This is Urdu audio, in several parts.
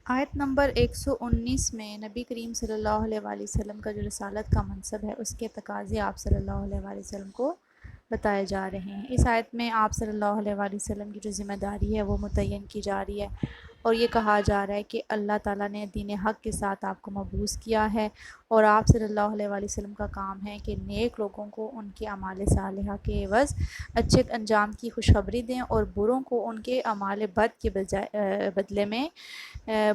آیت نمبر 119 میں نبی کریم صلی اللہ علیہ وآلہ وسلم کا جو رسالت کا منصب ہے اس کے تقاضے آپ صلی اللہ علیہ وآلہ وسلم کو بتائے جا رہے ہیں۔ اس آیت میں آپ صلی اللہ علیہ وآلہ وسلم کی جو ذمہ داری ہے وہ متعین کی جا رہی ہے، اور یہ کہا جا رہا ہے کہ اللہ تعالیٰ نے دین حق کے ساتھ آپ کو مبعوث کیا ہے، اور آپ صلی اللہ علیہ وآلہ وسلم کا کام ہے کہ نیک لوگوں کو ان کے اعمال صالحہ کے عوض اچھے انجام کی خوشخبری دیں، اور بروں کو ان کے اعمال بد کے بدلے میں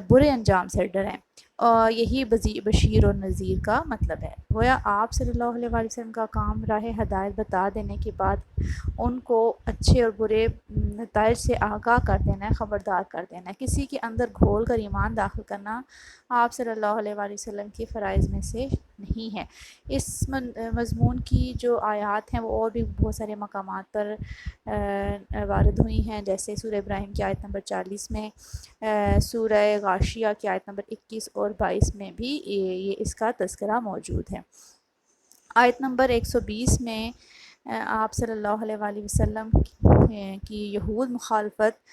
برے انجام سے ڈریں، اور یہی بشیر و نذیر کا مطلب ہے۔ گویا آپ صلی اللہ علیہ وآلہ وسلم کا کام راہ ہدایت بتا دینے کے بعد ان کو اچھے اور برے نتائج سے آگاہ کر دینا ہے، خبردار کر دینا ہے۔ کسی کے اندر گھول کر ایمان داخل کرنا آپ صلی اللہ علیہ وآلہ وسلم کے فرائض میں سے نہیں ہے۔ اس مضمون کی جو آیات ہیں وہ اور بھی بہت سارے مقامات پر وارد ہوئی ہیں، جیسے سورہ ابراہیم کی آیت نمبر 40 میں، سورہ غاشیہ کی آیت نمبر 21 اور 22 میں بھی یہ اس کا تذکرہ موجود ہے۔ آیت نمبر 120 میں آپ صلی اللہ علیہ وآلہ وسلم کی یہود مخالفت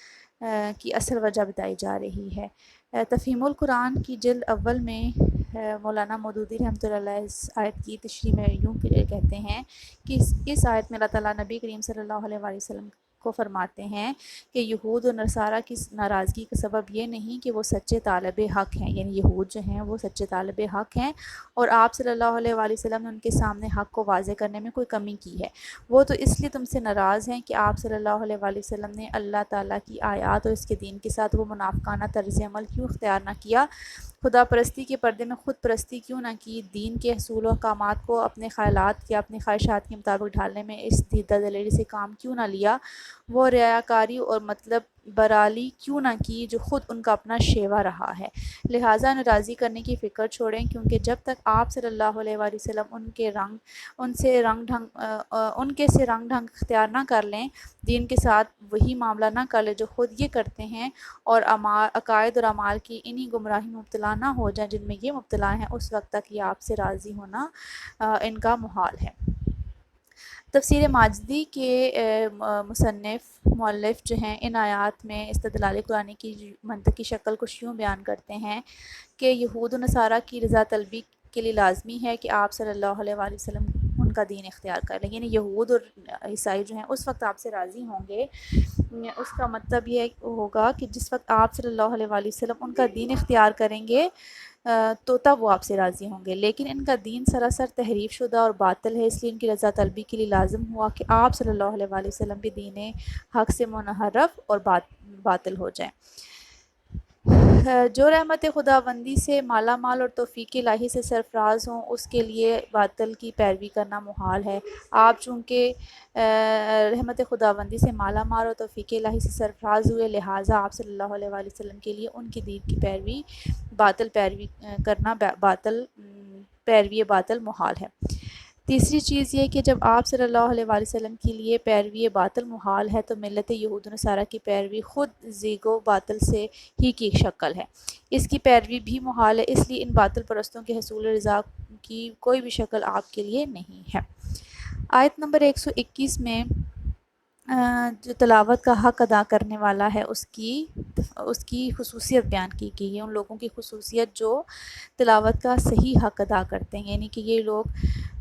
کی اصل وجہ بتائی جا رہی ہے۔ تفہیم القرآن کی جلد اول میں مولانا مودودی رحمۃ اللہ علیہ اس آیت کی تشریح میں یوں کہتے ہیں کہ اس آیت میں اللہ تعالیٰ نبی کریم صلی اللہ علیہ وآلہ وسلم کو فرماتے ہیں کہ یہود و نصارہ کی ناراضگی کا سبب یہ نہیں کہ وہ سچے طالب حق ہیں، یعنی یہود جو ہیں وہ سچے طالب حق ہیں، اور آپ صلی اللہ علیہ وآلہ وسلم نے ان کے سامنے حق کو واضح کرنے میں کوئی کمی کی ہے۔ وہ تو اس لیے تم سے ناراض ہیں کہ آپ صلی اللہ علیہ وآلہ وسلم نے اللہ تعالیٰ کی آیات اور اس کے دین کے ساتھ وہ منافقانہ طرز عمل کیوں اختیار نہ کیا، خدا پرستی کے پردے میں خود پرستی کیوں نہ کی، دین کے حصول و احکامات کو اپنے خیالات یا اپنی خواہشات کے مطابق ڈھالنے میں اس دیدہ دلیری سے کام کیوں نہ لیا، وہ ریاکاری اور مطلب برالی کیوں نہ کی جو خود ان کا اپنا شیوا رہا ہے۔ لہٰذا ناراضی کرنے کی فکر چھوڑیں، کیونکہ جب تک آپ صلی اللہ علیہ وآلہ وسلم ان کے سے رنگ ڈھنگ اختیار نہ کر لیں، دین کے ساتھ وہی معاملہ نہ کر لیں جو خود یہ کرتے ہیں، اور عقائد اور اعمال کی انہی گمراہی میں مبتلا نہ ہو جائیں جن میں یہ مبتلا ہیں، اس وقت تک یہ آپ سے راضی ہونا ان کا محال ہے۔ تفسیر ماجدی کے مؤلف جو ہیں ان آیات میں استدلال قرآنی کی منطقی شکل کو یوں بیان کرتے ہیں کہ یہود و نصارہ کی رضا طلبی کے لیے لازمی ہے کہ آپ صلی اللہ علیہ وآلہ وسلم ان کا دین اختیار کر لیں، یعنی یہود اور عیسائی جو ہیں اس وقت آپ سے راضی ہوں گے۔ اس کا مطلب یہ ہوگا کہ جس وقت آپ صلی اللہ علیہ وآلہ وسلم ان کا دین اختیار کریں گے تو تب وہ آپ سے راضی ہوں گے، لیکن ان کا دین سراسر تحریف شدہ اور باطل ہے، اس لیے ان کی رضا طلبی کے لیے لازم ہوا کہ آپ صلی اللہ علیہ وآلہ وسلم بھی دین حق سے منحرف اور باطل ہو جائیں۔ جو رحمت خداوندی سے مالا مال اور توفیق الہی سے سرفراز ہوں اس کے لیے باطل کی پیروی کرنا محال ہے۔ آپ چونکہ رحمت خداوندی سے مالا مال اور توفیق الہی سے سرفراز ہوئے، لہٰذا آپ صلی اللہ علیہ وآلہ وسلم کے لیے ان کی دین کی پیروی کرنا باطل محال ہے۔ تیسری چیز یہ کہ جب آپ صلی اللہ علیہ وآلہ وسلم کے لیے پیروی باطل محال ہے تو ملت یہود و نصارہ کی پیروی خود زیغ و باطل سے ہی کی شکل ہے، اس کی پیروی بھی محال ہے، اس لیے ان باطل پرستوں کے حصول رضا کی کوئی بھی شکل آپ کے لیے نہیں ہے۔ آیت نمبر 121 میں جو تلاوت کا حق ادا کرنے والا ہے اس کی خصوصیت بیان کی گئی ہے، ان لوگوں کی خصوصیت جو تلاوت کا صحیح حق ادا کرتے ہیں، یعنی کہ یہ لوگ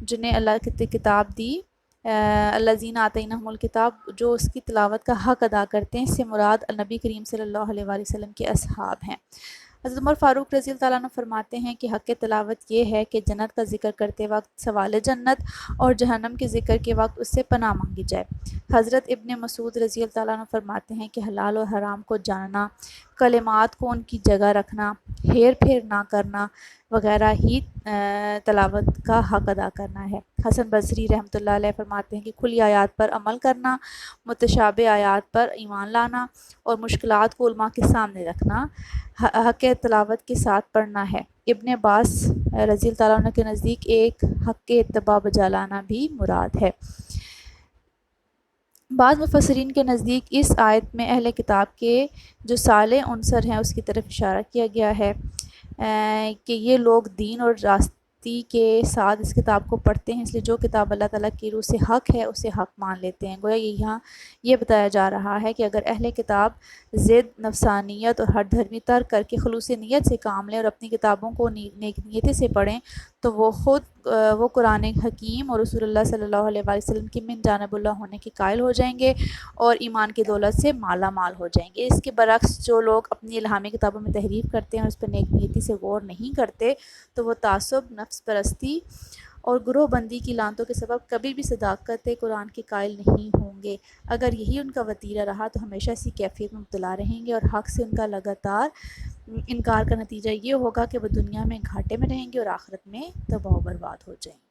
جنہیں اللہ کی کتاب دی، الذین آتیناہم الکتاب، جو اس کی تلاوت کا حق ادا کرتے ہیں، اس سے مراد نبی کریم صلی اللہ علیہ وآلہ وسلم کے اصحاب ہیں۔ حضرت عمر فاروق رضی اللہ تعالیٰ عنہ فرماتے ہیں کہ حق تلاوت یہ ہے کہ جنت کا ذکر کرتے وقت سوال جنت اور جہنم کے ذکر کے وقت اس سے پناہ مانگی جائے۔ حضرت ابن مسعود رضی اللہ تعالیٰ عنہ فرماتے ہیں کہ حلال اور حرام کو جاننا، کلمات کو ان کی جگہ رکھنا، ہیر پھیر نہ کرنا وغیرہ ہی تلاوت کا حق ادا کرنا ہے۔ حسن بصری رحمۃ اللہ علیہ فرماتے ہیں کہ کھلی آیات پر عمل کرنا، متشابہ آیات پر ایمان لانا اور مشکلات کو علماء کے سامنے رکھنا حق تلاوت کے ساتھ پڑھنا ہے۔ ابن عباس رضی اللہ تعالیٰ عنہ کے نزدیک ایک حق اتباع بجا لانا بھی مراد ہے۔ بعض مفسرین کے نزدیک اس آیت میں اہل کتاب کے جو صالح عنصر ہیں اس کی طرف اشارہ کیا گیا ہے کہ یہ لوگ دین اور پرستی کے ساتھ اس کتاب کو پڑھتے ہیں، اس لیے جو کتاب اللہ تعالیٰ کی روح سے حق ہے اسے حق مان لیتے ہیں۔ گویا یہاں یہ بتایا جا رہا ہے کہ اگر اہل کتاب ضد، نفسانیت اور ہر دھرمی ترک کر کے خلوص نیت سے کام لیں اور اپنی کتابوں کو نیک نیتی سے پڑھیں تو وہ قرآن حکیم اور رسول اللہ صلی اللہ علیہ وآلہ وسلم کی من جانب اللہ ہونے کے قائل ہو جائیں گے اور ایمان کی دولت سے مالا مال ہو جائیں گے۔ اس کے برعکس جو لوگ اپنی الہامی کتابوں میں تحریف کرتے ہیں اور اس پر نیک نیتی سے غور نہیں کرتے تو وہ تعصب، نفس پرستی اور گروہ بندی کی لعنتوں کے سبب کبھی بھی صداقت قرآن کے قائل نہیں ہوں گے۔ اگر یہی ان کا وتیرہ رہا تو ہمیشہ اسی کیفیت میں مبتلا رہیں گے اور حق سے ان کا لگاتار انکار کا نتیجہ یہ ہوگا کہ وہ دنیا میں گھاٹے میں رہیں گے اور آخرت میں تباہ و برباد ہو جائیں گے۔